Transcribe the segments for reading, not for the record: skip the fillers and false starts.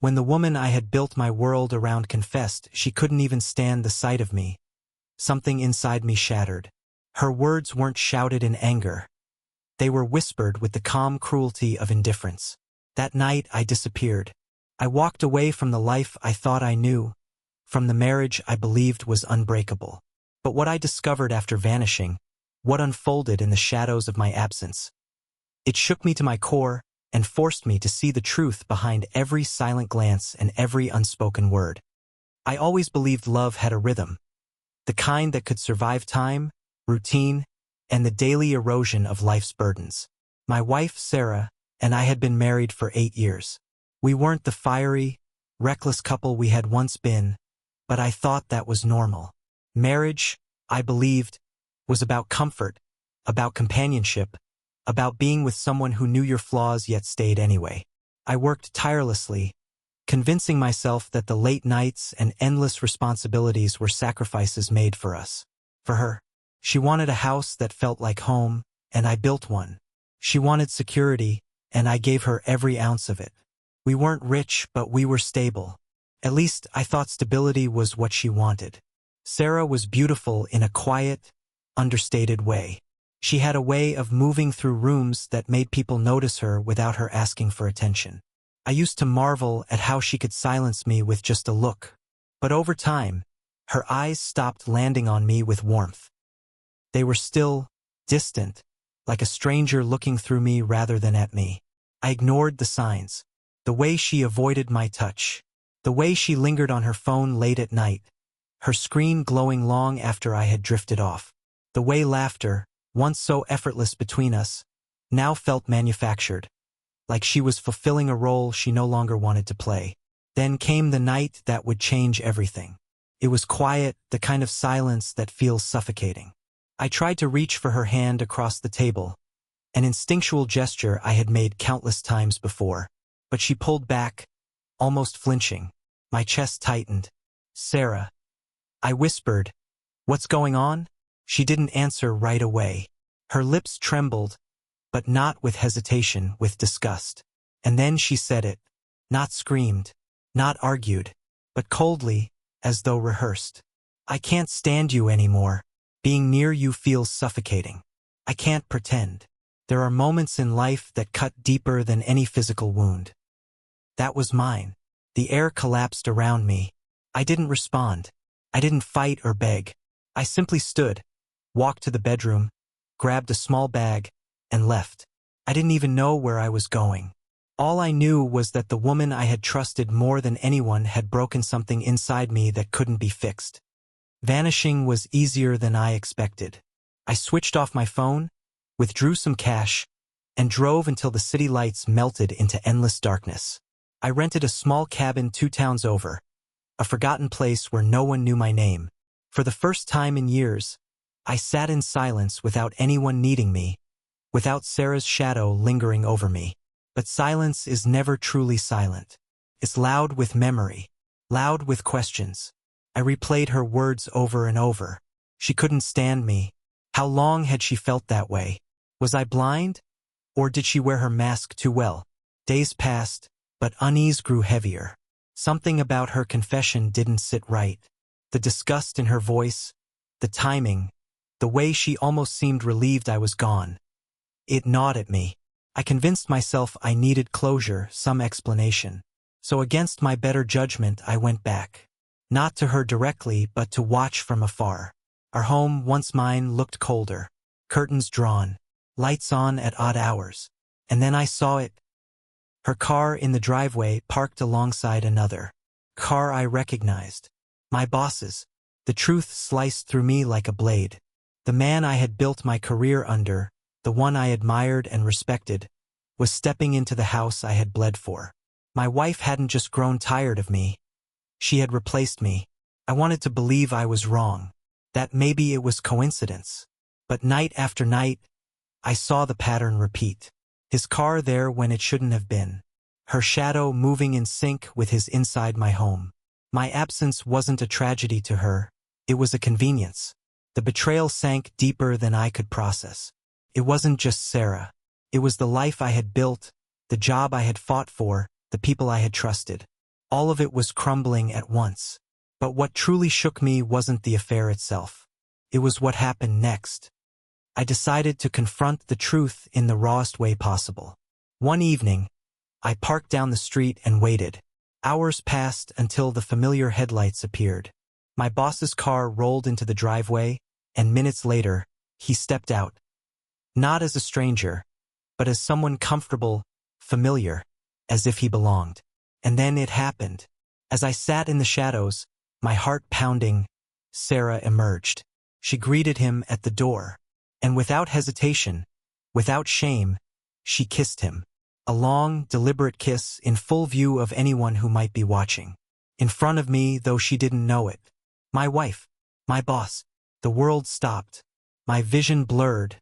When the woman I had built my world around confessed she couldn't even stand the sight of me, something inside me shattered. Her words weren't shouted in anger. They were whispered with the calm cruelty of indifference. That night I disappeared. I walked away from the life I thought I knew, from the marriage I believed was unbreakable. But what I discovered after vanishing, what unfolded in the shadows of my absence, it shook me to my core and forced me to see the truth behind every silent glance and every unspoken word. I always believed love had a rhythm, the kind that could survive time, routine, and the daily erosion of life's burdens. My wife, Sarah, and I had been married for 8 years. We weren't the fiery, reckless couple we had once been, but I thought that was normal. Marriage, I believed, was about comfort, about companionship, about being with someone who knew your flaws yet stayed anyway. I worked tirelessly, convincing myself that the late nights and endless responsibilities were sacrifices made for us. For her, she wanted a house that felt like home, and I built one. She wanted security, and I gave her every ounce of it. We weren't rich, but we were stable. At least I thought stability was what she wanted. Sarah was beautiful in a quiet, understated way. She had a way of moving through rooms that made people notice her without her asking for attention. I used to marvel at how she could silence me with just a look. But over time, her eyes stopped landing on me with warmth. They were still, distant, like a stranger looking through me rather than at me. I ignored the signs. The way she avoided my touch. The way she lingered on her phone late at night. Her screen glowing long after I had drifted off. The way laughter, once so effortless between us, now felt manufactured, like she was fulfilling a role she no longer wanted to play. Then came the night that would change everything. It was quiet, the kind of silence that feels suffocating. I tried to reach for her hand across the table, an instinctual gesture I had made countless times before. But she pulled back, almost flinching. My chest tightened. "Sarah." I whispered, "What's going on?" She didn't answer right away. Her lips trembled, but not with hesitation, with disgust. And then she said it, not screamed, not argued, but coldly, as though rehearsed. "I can't stand you anymore. Being near you feels suffocating. I can't pretend. There are moments in life that cut deeper than any physical wound." That was mine. The air collapsed around me. I didn't respond. I didn't fight or beg. I simply stood, walked to the bedroom, grabbed a small bag, and left. I didn't even know where I was going. All I knew was that the woman I had trusted more than anyone had broken something inside me that couldn't be fixed. Vanishing was easier than I expected. I switched off my phone, withdrew some cash, and drove until the city lights melted into endless darkness. I rented a small cabin 2 towns over, a forgotten place where no one knew my name. For the first time in years, I sat in silence without anyone needing me, without Sarah's shadow lingering over me. But silence is never truly silent. It's loud with memory, loud with questions. I replayed her words over and over. She couldn't stand me. How long had she felt that way? Was I blind? Or did she wear her mask too well? Days passed, but unease grew heavier. Something about her confession didn't sit right. The disgust in her voice, the timing, the way she almost seemed relieved I was gone. It gnawed at me. I convinced myself I needed closure, some explanation. So against my better judgment, I went back. Not to her directly, but to watch from afar. Our home, once mine, looked colder. Curtains drawn, lights on at odd hours. And then I saw it. Her car in the driveway, parked alongside another. Car I recognized. My boss's. The truth sliced through me like a blade. The man I had built my career under, the one I admired and respected, was stepping into the house I had bled for. My wife hadn't just grown tired of me. She had replaced me. I wanted to believe I was wrong, that maybe it was coincidence. But night after night, I saw the pattern repeat. His car there when it shouldn't have been. Her shadow moving in sync with his inside my home. My absence wasn't a tragedy to her. It was a convenience. The betrayal sank deeper than I could process. It wasn't just Sarah. It was the life I had built, the job I had fought for, the people I had trusted. All of it was crumbling at once. But what truly shook me wasn't the affair itself. It was what happened next. I decided to confront the truth in the rawest way possible. One evening, I parked down the street and waited. Hours passed until the familiar headlights appeared. My boss's car rolled into the driveway, and minutes later, he stepped out. Not as a stranger, but as someone comfortable, familiar, as if he belonged. And then it happened. As I sat in the shadows, my heart pounding, Sarah emerged. She greeted him at the door, and without hesitation, without shame, she kissed him. A long, deliberate kiss in full view of anyone who might be watching. In front of me, though she didn't know it. My wife, my boss. The world stopped. My vision blurred,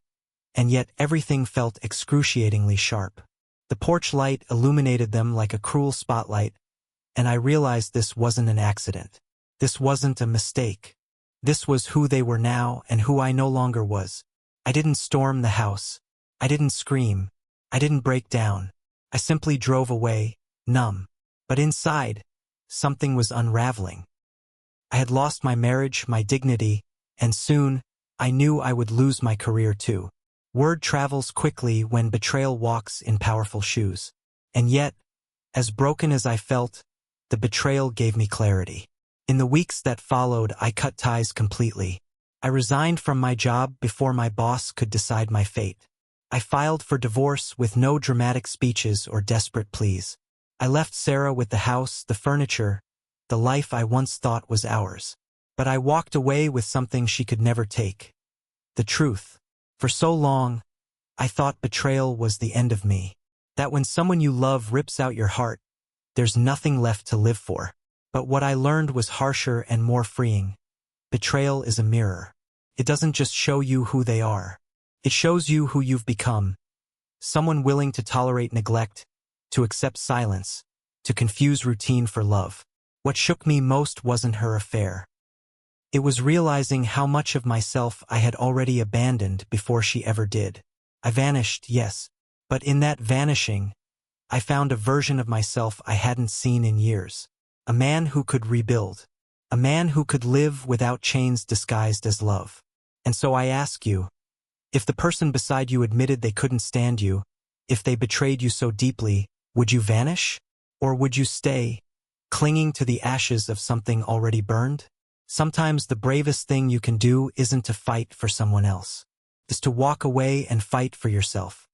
and yet everything felt excruciatingly sharp. The porch light illuminated them like a cruel spotlight, and I realized this wasn't an accident. This wasn't a mistake. This was who they were now and who I no longer was. I didn't storm the house. I didn't scream. I didn't break down. I simply drove away, numb. But inside, something was unraveling. I had lost my marriage, my dignity, and soon, I knew I would lose my career too. Word travels quickly when betrayal walks in powerful shoes. And yet, as broken as I felt, the betrayal gave me clarity. In the weeks that followed, I cut ties completely. I resigned from my job before my boss could decide my fate. I filed for divorce with no dramatic speeches or desperate pleas. I left Sarah with the house, the furniture, the life I once thought was ours. But I walked away with something she could never take. The truth. For so long, I thought betrayal was the end of me. That when someone you love rips out your heart, there's nothing left to live for. But what I learned was harsher and more freeing. Betrayal is a mirror. It doesn't just show you who they are. It shows you who you've become. Someone willing to tolerate neglect, to accept silence, to confuse routine for love. What shook me most wasn't her affair. It was realizing how much of myself I had already abandoned before she ever did. I vanished, yes, but in that vanishing, I found a version of myself I hadn't seen in years. A man who could rebuild. A man who could live without chains disguised as love. And so I ask you, if the person beside you admitted they couldn't stand you, if they betrayed you so deeply, would you vanish? Or would you stay, clinging to the ashes of something already burned? Sometimes the bravest thing you can do isn't to fight for someone else. It's to walk away and fight for yourself.